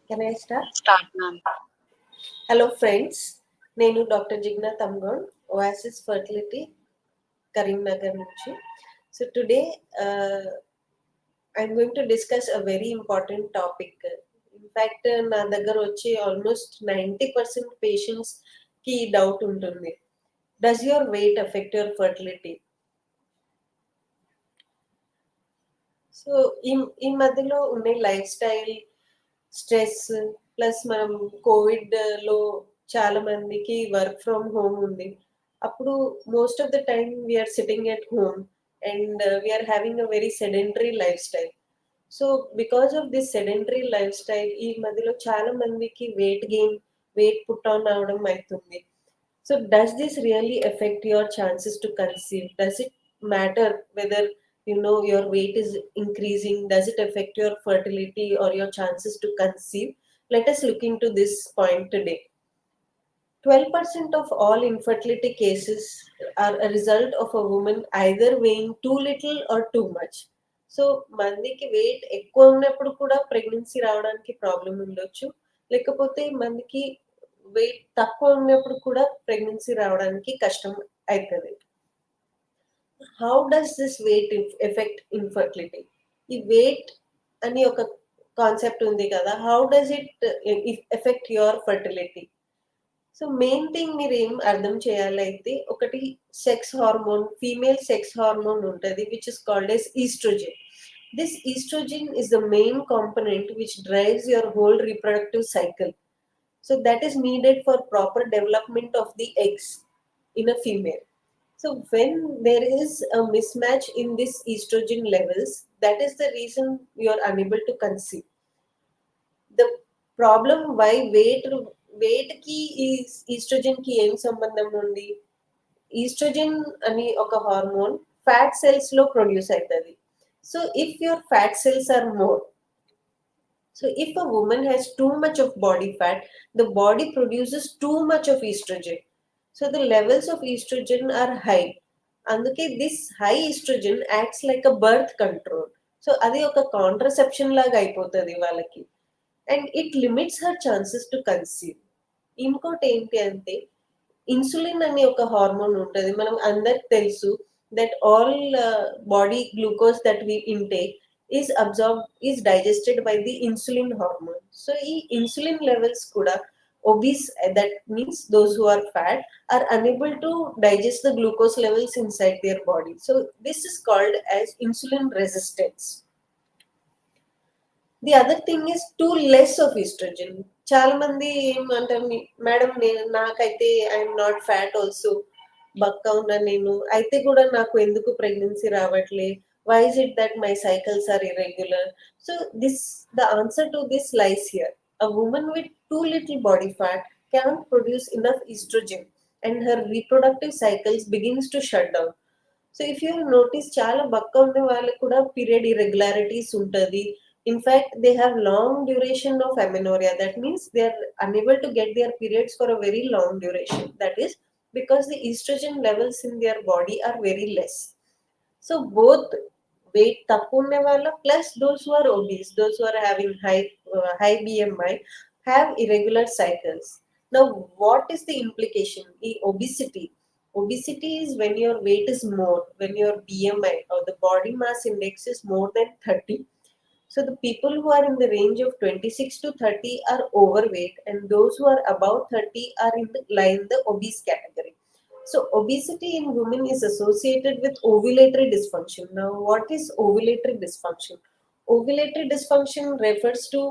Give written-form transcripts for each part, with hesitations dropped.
Can I start? Start, ma'am. Hello, friends. నేను doctor జిగ్నా తమ్గోన్, Oasis Fertility, Karimnagar నుంచి. So today I'm going to discuss a very important topic. In fact, నా దగ్గర వచ్చి almost 90% patients కి doubt ఉంటుంది. Does your weight affect your fertility? So ఈ మధ్యలో ఉండే లైఫ్ స్టైల్ స్ట్రెస్ ప్లస్ మనం కోవిడ్లో చాలా మందికి వర్క్ ఫ్రమ్ హోమ్ ఉంది. అప్పుడు most of the time we're sitting at home and we're having a very sedentary lifestyle. So because of this sedentary lifestyle ఈ మధ్యలో చాలా మందికి వెయిట్ పుట్ ఆన్ అవడం అవుతుంది. So does this really affect your chances to conceive? Does it matter whether your weight is increasing? Does it affect your fertility or your chances to conceive? Let us look into this point today. 12% of all infertility cases are a result of a woman either weighing too little or too much. So మందికి wait ఎక్కువ ఉన్నప్పుడు కూడా pregnancy రావడానికి problem ఉండొచ్చు, లేకపోతే మందికి wait తక్కువ ఉన్నప్పుడు కూడా ప్రెగ్నెన్సీ రావడానికి కష్టం అవుతుంది. How does this weight affect infertility? ఈ వెయిట్ అని ఒక కాన్సెప్ట్ ఉంది కదా, how does it affect your fertility? So main thing మీరు ఏం అర్థం చేయాలైతే, ఒకటి sex hormone, female sex hormone ఉంటుంది which is called as estrogen. This estrogen is the main component which drives your whole reproductive cycle. So that is needed for proper development of the eggs in a female. So when there is a mismatch in this estrogen levels, that is the reason you are unable to conceive. The problem why weight కి ఈ oestrogen కి ఏం సంబంధం ఉంది? Estrogen అని ఒక hormone fat cells లో produce అవుతుంది. So if your fat cells are more, so if a woman has too much of body fat, the body produces too much of estrogen. So the levels of estrogen are high. అందుకే this high estrogen acts like a birth control. So అది ఒక contraception లాగా అయిపోతుంది వాళ్ళకి, and it limits her chances to conceive. ఇంకోటి ఏంటి అంటే, insulin అనే ఒక హార్మోన్ ఉంటుంది, మనం అందరికి తెలుసు that all body glucose that we intake is digested by the insulin hormone. So ఈ ఇన్సులిన్ లెవెల్స్ కూడా obese, that means those who are fat are unable to digest the glucose levels inside their body. So this is called as insulin resistance. The other thing is too less of estrogen. చాలా మంది ఏమంటారు, madam నేను నాకైతే I'm not fat also, బక్క ఉన్నా నేను, అయితే కూడా నాకు ఎందుకు ప్రెగ్నెన్సీ రావట్లే, why is it that my cycles are irregular? So this, the answer to this lies here. A woman with too little body fat cannot produce enough estrogen and her reproductive cycles begins to shut down. So if you notice, చాలా బక్క ఉండే వాళ్ళకి కూడా period irregularities ఉంటుంది. In fact they have long duration of amenorrhea. That means they are unable to get their periods for a very long duration. That is because the estrogen levels in their body are very less. So both weight తక్కువ ఉండే వాళ్ళ plus those who are obese, those who are having high BMI have irregular cycles. Now what is the implication? The obesity is when your weight is more, when your BMI or the body mass index is more than 30. So the people who are in the range of 26 to 30 are overweight, and those who are above 30 are in the line the obese category. So obesity in women is associated with ovulatory dysfunction. Now what is ovulatory dysfunction? Ovulatory dysfunction refers to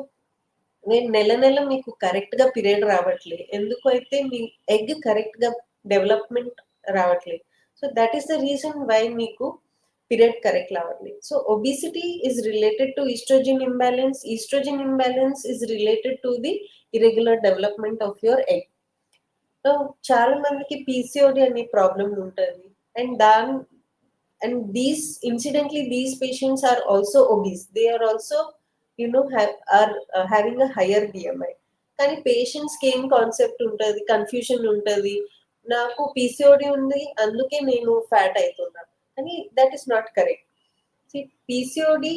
నేను నెల నెల మీకు కరెక్ట్గా period రావట్లే, ఎందుకు అయితే మీ egg కరెక్ట్గా డెవలప్మెంట్ రావట్లేదు. So that is the reason why మీకు పీరియడ్ కరెక్ట్ రావట్లేదు. So obesity is related to estrogen imbalance. Estrogen imbalance is related to the irregular development of your egg. So చాలా మందికి పీసీఓడి అనే ప్రాబ్లం ఉంటుంది, and these incidentally these patients are also obese. They are also having a higher BMI. కానీ పేషెంట్స్కి ఏం concept ఉంటుంది, confusion ఉంటుంది, నాకు పీసీఓడి ఉంది అందుకే నేను ఫ్యాట్ అవుతున్నా అని. That is not correct. PCOD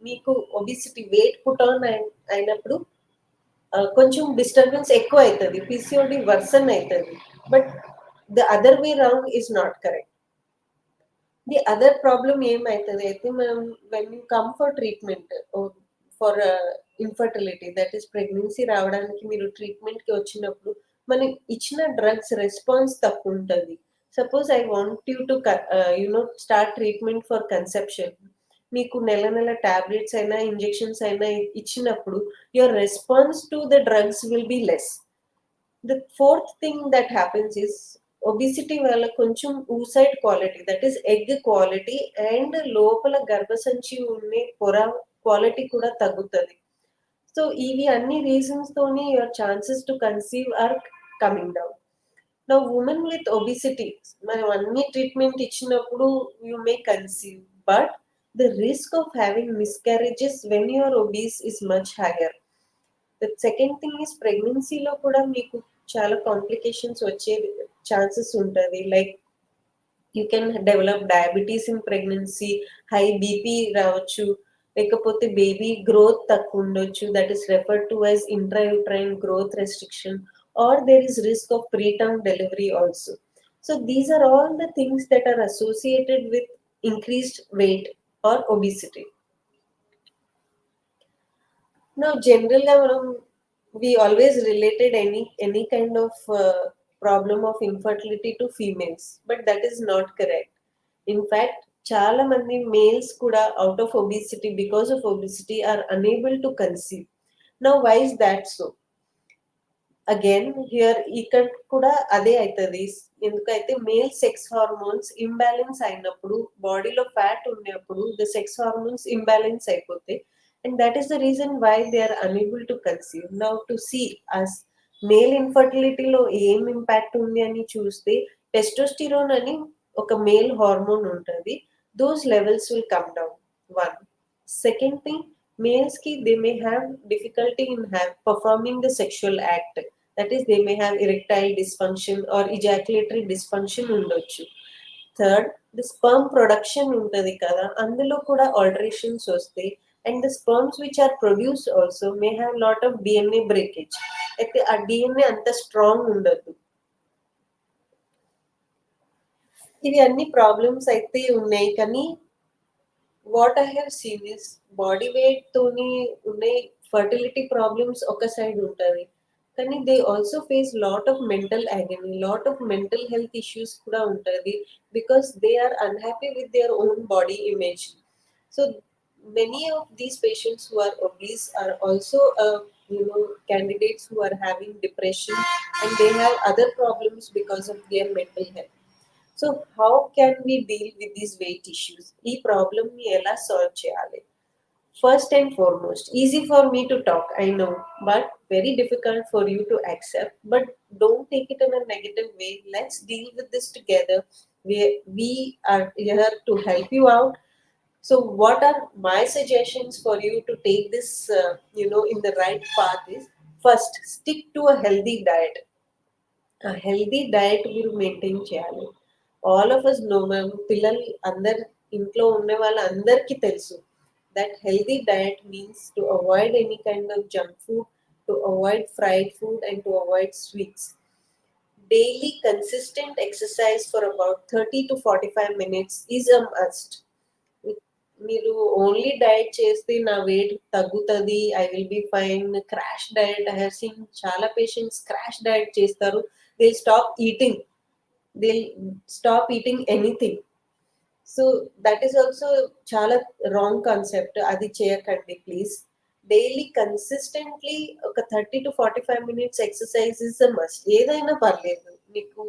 మీకు ఒబిసిటీ వెయిట్ పుట్ ఆన్ అయినప్పుడు కొంచెం డిస్టర్బెన్స్ ఎక్కువ అవుతుంది, పీసీఓడి వర్సన్ అవుతుంది. But the other way round is not correct. The other problem ఏమైతుంది అయితే, మనం when you come for treatment for infertility, that is pregnancy రావడానికి మీరు ట్రీట్మెంట్కి వచ్చినప్పుడు మనం ఇచ్చిన డ్రగ్స్ రెస్పాన్స్ తక్కువ ఉంటుంది. Suppose I want you to start treatment for conception. మీకు నెల నెల టాబ్లెట్స్ అయినా ఇంజెక్షన్స్ అయినా ఇచ్చినప్పుడు your response to the drugs will be less. The fourth thing that happens is obesity వల్ల కొంచెం oocyte quality, that is egg quality and లోపల గర్భసంచి ఉండే పొర క్వాలిటీ కూడా తగ్గుతుంది. సో ఇవి అన్ని రీజన్స్ తోని your chances to conceive are coming down. నా ఉమెన్ విత్ ఒబిసిటీ మనం అన్ని ట్రీట్మెంట్ ఇచ్చినప్పుడు you may conceive, but the risk of having miscarriages when your obese is much higher. The second thing is ప్రెగ్నెన్సీలో కూడా మీకు చాలా complications వచ్చే chances ఉంటుంది. Like you can develop diabetes in pregnancy, high BP రావచ్చు, లేకపోతే baby growth తక్కువ ఉండొచ్చు, that is referred to as intrauterine growth restriction, or there is risk of preterm delivery also. So these are all the things that are associated with increased weight or obesity. Now, generally, we always related any kind of problem of infertility to females, but that is not correct. In fact, చాలా మంది males కూడా out of obesity, because of obesity, are unable to conceive. Now, why is that so? Again here ఇక్కడ కూడా అదే అవుతుంది. ఎందుకైతే male sex hormones imbalance అయినప్పుడు, బాడీలో ఫ్యాట్ ఉన్నప్పుడు ద సెక్స్ హార్మోన్స్ ఇంబ్యాలెన్స్ అయిపోతాయి, and that is the reason why they are unable to conceive. Now to see us male ఇన్ఫర్టిలిటీలో ఏం ఇంపాక్ట్ ఉంది అని చూస్తే, టెస్టోస్టిరోన్ అని ఒక మేల్ హార్మోన్ ఉంటుంది, those levels will come down. One. Second thing, males ki they may have difficulty in performing the sexual act, that is they may have erectile dysfunction or ejaculatory dysfunction undochu. Third, the sperm production untadi kada, అందులో కూడా alterations వస్తాయి, and the sperms which are produced also may have lot of DNA breakage, అయితే ఆ DNA అంత strong ఉండదు. ఇవి అన్ని problems అయితే ఉన్నాయి, కానీ what I have seen is body weight తోని ఉన్నాయి ఫర్టిలిటీ ప్రాబ్లమ్స్ ఒక సైడ్ ఉంటుంది, కానీ they also face lot of mental agony, lot of mental health issues కూడా ఉంటుంది, because they are unhappy with their own body image. So many of these patients who are obese are also candidates who are having depression, and they have other problems because of their mental health. So how can we deal with these weight issues? ఈ ప్రాబ్లమ్ని ఎలా solve చేయాలి? First and foremost, easy for me to talk, I know, but very difficult for you to accept. But don't take it in a negative way. Let's deal with this together. We are here to help you out. So what are my suggestions for you to take this in the right path is, first, stick to a healthy diet. A healthy diet మీరు maintain చేయాలి. All of us no, మేము పిల్లలు అందరు ఇంట్లో ఉండే వాళ్ళందరికీ తెలుసు that healthy diet means to avoid any kind of junk food, to avoid fried food and to avoid sweets. Daily consistent exercise for about 30 to 45 minutes is a must. మీరు only diet చేస్తే నా wait తగ్గుతుంది, I will be fine, crash diet, I have seen చాలా patients crash diet చేస్తారు, they stop eating, they'll stop eating anything. So that is also చాలా wrong concept, అది చేయకండి please. Daily consistently ఒక 30 to 45 minutes exercise is a must. ఏదైనా పర్లేదు, మీకు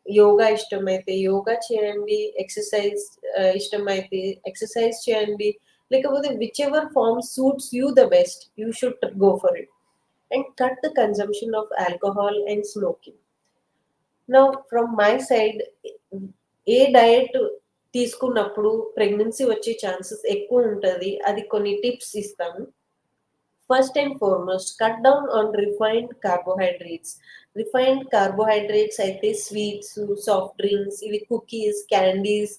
యోగా ఇష్టమైతే యోగా చేయండి, ఎక్సర్సైజ్ ఇష్టమైతే ఎక్సర్సైజ్ చేయండి, లేకపోతే whichever form suits you the best, you should go for it. And cut the consumption of alcohol and smoking. Now from my side, ఏ diet తీసుకున్నప్పుడు ప్రెగ్నెన్సీ వచ్చే ఛాన్సెస్ ఎక్కువ ఉంటుంది, అది కొన్ని టిప్స్ ఇస్తాను. First and foremost, cut down on refined carbohydrates. Refined carbohydrates అయితే sweets, soft drinks, ఇవి కుకీస్, క్యాండీస్,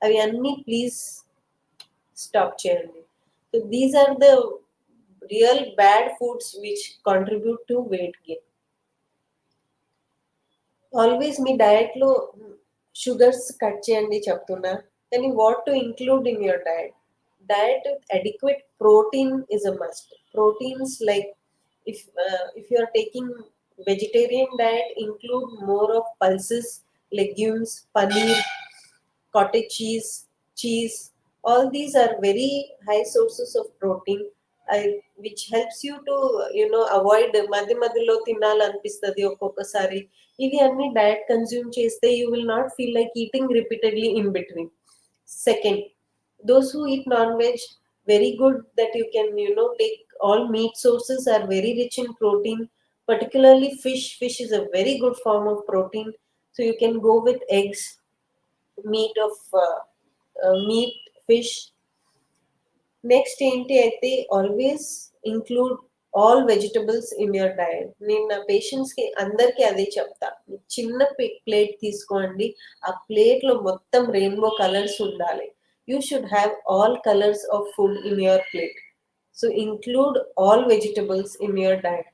అవి అన్నీ ప్లీజ్ స్టాప్ చేయండి. So these are the real bad foods which contribute to weight gain. Always మీ డయట్‌లో sugars cut చేయండి చెప్తున్నా. కానీ what to include in your diet? Diet with adequate protein is a must. Proteins like if you are taking vegetarian diet, include more of pulses, legumes, paneer, cottage cheese. All these are very high sources of protein, which helps you to avoid మధ్య మధ్యలో తినాలనిపిస్తుంది ఒక్కొక్కసారి. ఇవి అన్ని diet consume చేస్తే you will not feel like eating repeatedly in between. Second, those who eat non-veg, very good that you can take all meat sources are very rich in protein, particularly fish. Fish is a very good form of protein, so you can go with eggs, meat of meat, fish. Next ఏంటి అయితే always include all vegetables in your diet. నేను నా పేషెంట్స్కి అందరికీ అదే చెప్తా. చిన్న plate తీసుకోండి, ఆ ప్లేట్లో మొత్తం రెయిన్బో కలర్స్ ఉండాలి. You should have all colours of food in your plate. So include all vegetables in your diet.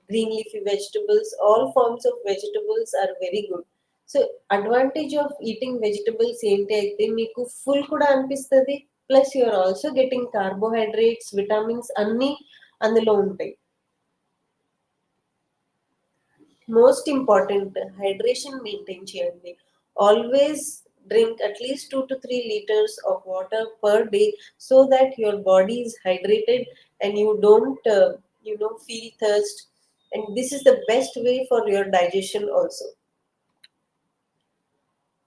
Green leafy vegetables, all forms of vegetables are very good. So advantage of eating vegetables ఏంటి అయితే మీకు full కూడా అనిపిస్తుంది, plus you are also getting carbohydrates, vitamins అన్నీ అందులో ఉంటాయి. Most important hydration maintain చేయండి. Always drink at least 2 to 3 liters of water per day so that your body is hydrated and you don't feel thirst, and this is the best way for your digestion also.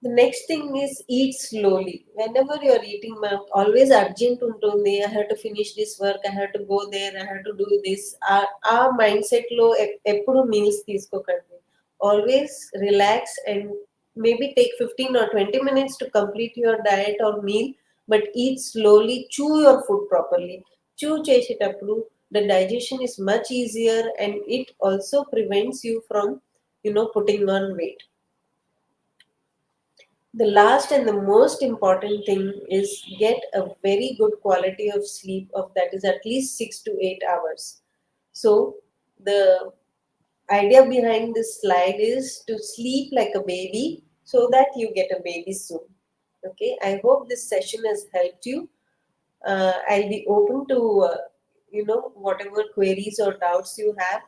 The next thing is eat slowly. Whenever you are eating, ma'am, always urgent ఉంటుంది. I have to finish this work, I have to go there, I have to do this. ఆ mind set లో ఎప్పుడు meals తీసుకోకండి. Always relax and maybe take 15 or 20 minutes to complete your diet or meal, but eat slowly, chew your food properly. Chew చేసేటప్పుడు the digestion is much easier and it also prevents you from putting on weight. The last and the most important thing is get a very good quality of sleep of that is at least 6 to 8 hours. So the idea behind this slide is to sleep like a baby so that you get a baby soon. Okay, I hope this session has helped you. I'll be open to whatever queries or doubts you have.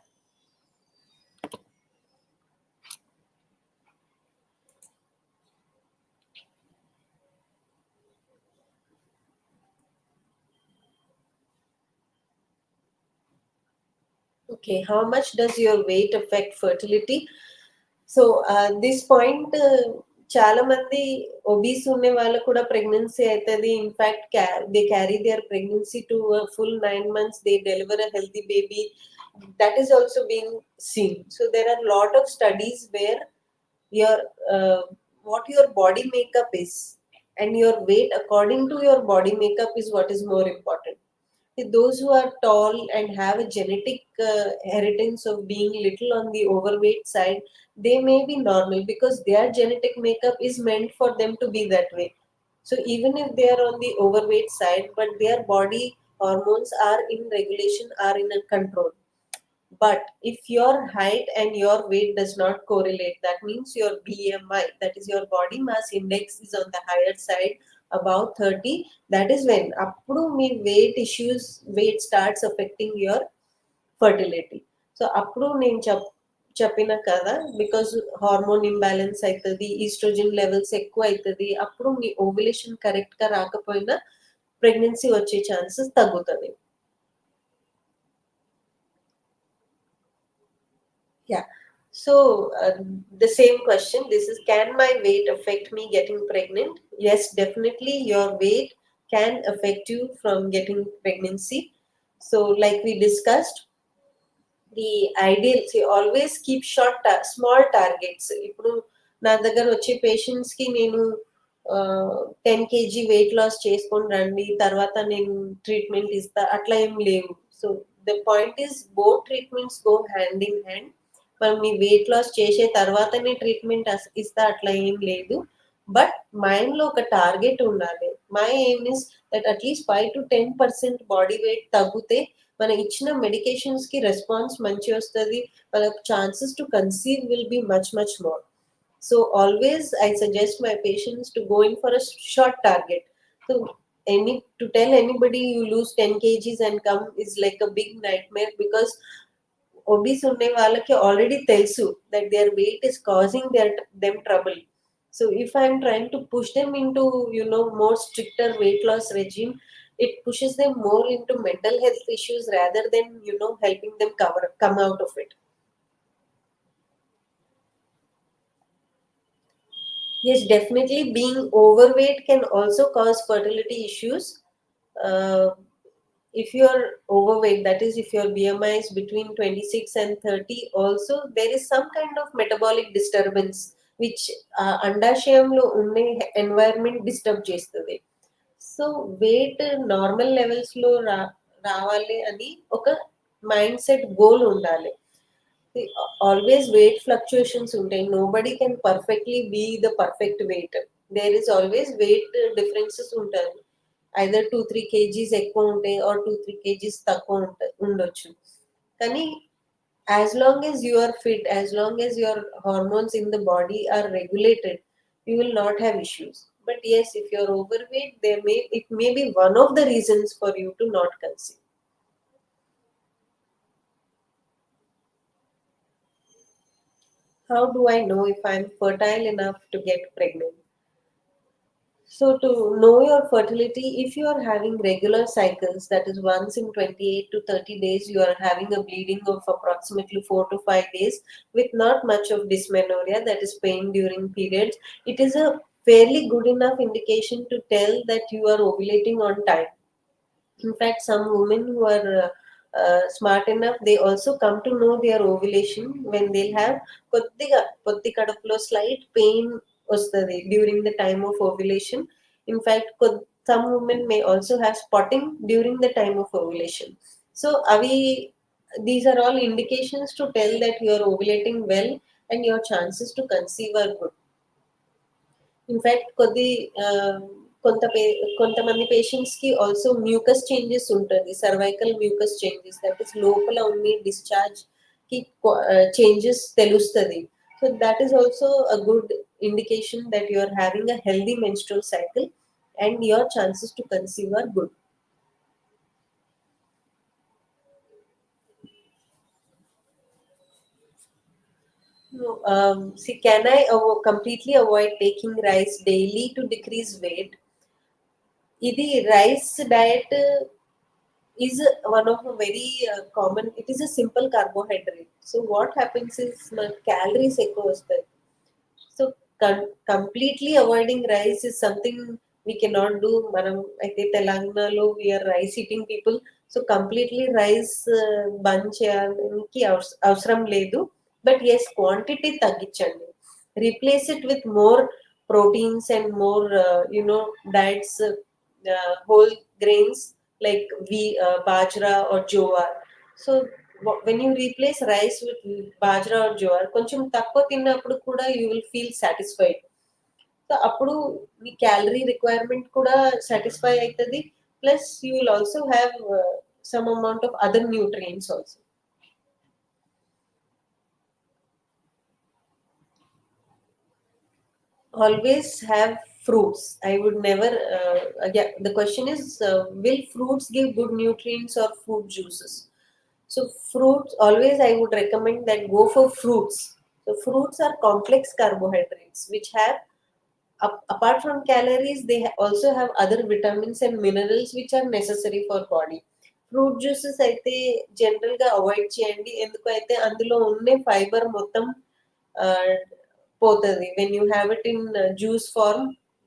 Okay, how much does your weight affect fertility? So this point చాలా మంది obese ఉండే వాళ్ళకు కూడా pregnancy అవుతుంది. In fact they carry their pregnancy to full 9 months, they deliver a healthy baby. That is also being seen. So there are lot of studies where your what your body makeup is and your weight according to your body makeup is what is more important. Those who are tall and have a genetic inheritance of being little on the overweight side, they may be normal because their genetic makeup is meant for them to be that way. So even if they are on the overweight side, but their body hormones are in regulation, are in a control. But if your height and your weight does not correlate, that means your BMI, that is your body mass index, is on the higher side, about 30. That is when appudu me weight starts affecting your fertility. So appudu నేను చెప్పిన కదా, because hormone imbalance అవుతుంది, estrogen levels ఎక్కువ అవుతుంది, అప్పుడు మీ ovulation correct గా రాకపోయినా pregnancy వచ్చే ఛాన్సెస్ తగ్గుతుంది. Yeah. So the same question. This is, can my weight affect me getting pregnant? Yes, definitely. Your weight can affect you from getting pregnancy. So, like we discussed, the ideal, see, always keep small targets. ఇప్పుడు నా దగ్గర వచ్చే patients కి నేను 10 kg weight loss చేసుకొని రండి, తర్వాత నేను ట్రీట్మెంట్ ఇస్తా, అట్లా ఏం లేవు. So the point is both treatments go hand in hand. మనం మీ వెయిట్ లాస్ చేసే తర్వాతనే ట్రీట్మెంట్ ఇస్తా, అట్లా ఏం లేదు. బట్ మైండ్ లో ఒక టార్గెట్ ఉండాలి. My aim is that at least 5 to 10% body weight తగ్గితే మన ఇచ్చిన మెడికేషన్స్‌కి రెస్పాన్స్ మంచిగా వస్తది. వాళ్ళ chances to conceive will be much much more. So always I suggest my patients to go in for a short target. So to tell anybody you lose 10 kgs and come is like a big nightmare, because obese unne వాళ్ళకి already తెలుసు that their weight is causing them trouble. So if I'm trying to push them into, more stricter weight loss regime, it pushes them more into mental health issues rather than, helping them come out of it. Yes, definitely. Being overweight can also cause fertility issues. Uh, if you're overweight, that is, if your BMI is between 26 and 30, also there is some kind of metabolic disturbance which అండాశయంలో ఉండే environment disturb చేస్తుంది. So wait normal లెవెల్స్లో రావాలి అని ఒక mind set goal ఉండాలి. See, always weight fluctuations ఉంటాయి. Nobody can perfectly be the perfect weight. There is always weight differences ఉంటాయి. Either 2-3 kgs ఎక్కువ ఉంటాయి or 2-3 kgs తక్కువ ఉండొచ్చు. కానీ as long as you are fit, as long as your hormones in the body are regulated, you will not have issues. But yes, if you're overweight, it may be one of the reasons for you to not conceive. How do I know if I'm fertile enough to get pregnant? So, to know your fertility, if you are having regular cycles, that is once in 28 to 30 days, you are having a bleeding of approximately 4 to 5 days with not much of dysmenorrhea, that is pain during periods, it is a fairly good enough indication to tell that you are ovulating on time. In fact, some women who are smart enough, they also come to know their ovulation when they'll have కొద్ది కడుపులో slight pain వస్తుంది during the time of ovulation. In fact, some women may also have spotting during the time of ovulation. So these are all indications to tell that you are ovulating well and your chances to conceive are good. In fact కొంతమంది పేషెంట్స్‌కి also mucus changes ఉంటది. Cervical mucus changes, that is లోపల ఉండి డిశ్చార్జ్‌కి changes తెలుస్తది. So that is also a good indication that you are having a healthy menstrual cycle and your chances to conceive are good. No, see, can I completely avoid taking rice daily to decrease weight? ఇది rice diet is one of a very common. It is a simple carbohydrate. So what happens is my calories ఎక్కువ వస్తాయి. So completely avoiding rice is something we cannot do. మనం అయితే తెలంగాణలో we are rice eating people. So completely rice బంద్ చేయడానికి అవసరం లేదు. But yes, quantity తగ్గించండి. Replace it with more proteins and more diets, whole grains like bajra or jowar. So when you replace rice with bajra or jowar, కొంచెం తక్కువ తిన్నప్పుడు కూడా you will feel satisfied. So అప్పుడు మీ calorie requirement కూడా satisfy అవుతుంది. Plus you will also have some amount of other nutrients also. Always have fruits. I would never yeah, the question is, will fruits give good nutrients or fruit juices? So fruits, always I would recommend that go for fruits. So fruits are complex carbohydrates which have, apart from calories, they also have other vitamins and minerals which are necessary for body. Fruit juices అయితే general గా avoid చేయండి. ఎందుకు అయితే అందులో ఉండే fibre మొత్తం పోతుంది when you have it in juice form.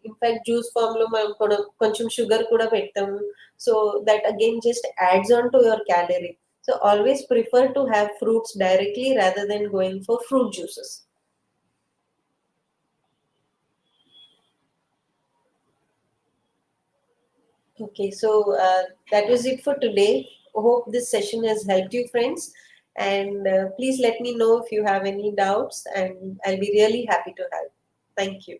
In fact juice form లో మనం కొంచెం షుగర్ కూడా పెడతాము. So that again just adds on to your calorie. So always prefer to have fruits directly rather than going for fruit juices. Okay, so that was it for today. Hope this session has helped you, friends. And please let me know if you have any doubts, and I'll be really happy to help. Thank you.